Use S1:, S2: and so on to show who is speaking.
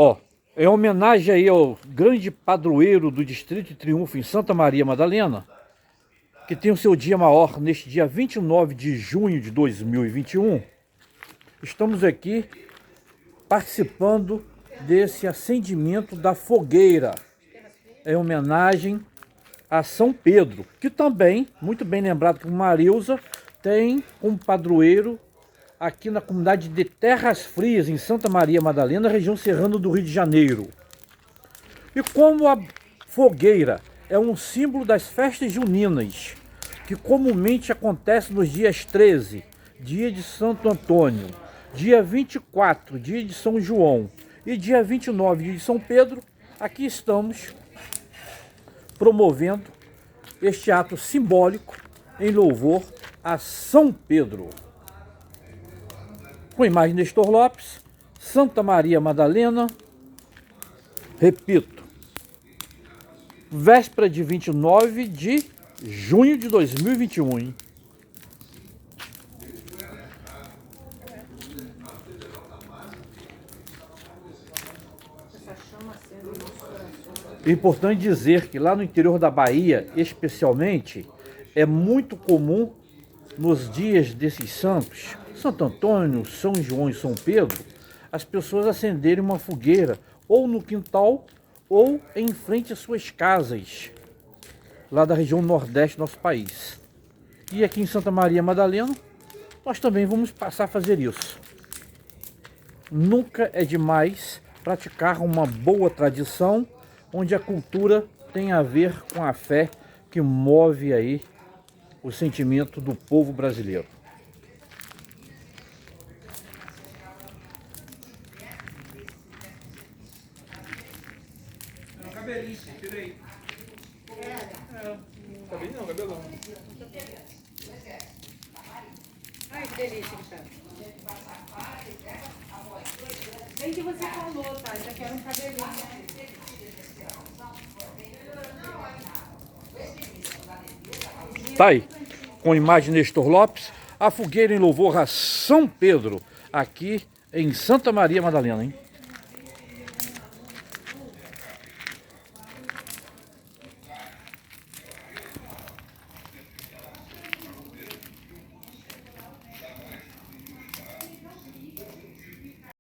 S1: Ó, em homenagem aí ao grande padroeiro do Distrito de Triunfo em Santa Maria Madalena, que tem o seu dia maior neste dia 29 de junho de 2021, estamos aqui participando desse acendimento da fogueira, em homenagem a São Pedro, que também, muito bem lembrado como Marilza, tem como padroeiro aqui na comunidade de Terras Frias, em Santa Maria Madalena, região serrana do Rio de Janeiro. E como a fogueira é um símbolo das festas juninas, que comumente acontece nos dias 13, dia de Santo Antônio, dia 24, dia de São João, e dia 29, dia de São Pedro, aqui estamos promovendo este ato simbólico em louvor a São Pedro. Com imagem de Nestor Lopes, Santa Maria Madalena, repito, véspera de 29 de junho de 2021, hein? É importante dizer que lá no interior da Bahia, especialmente, é muito comum nos dias desses santos, Santo Antônio, São João e São Pedro, as pessoas acenderem uma fogueira ou no quintal ou em frente às suas casas, lá da região nordeste do nosso país. E aqui em Santa Maria Madalena, nós também vamos passar a fazer isso. Nunca é demais praticar uma boa tradição, onde a cultura tem a ver com a fé que move aí o sentimento do povo brasileiro.
S2: Cabelinho, tirei. Cabelinho não, cabelão.
S3: Ai, que delícia que tá. Bem que você falou, tá? Isso aqui era um cabelinho.
S1: Tá aí, com imagem de Nestor Lopes, a fogueira em louvor a São Pedro, aqui em Santa Maria Madalena, hein?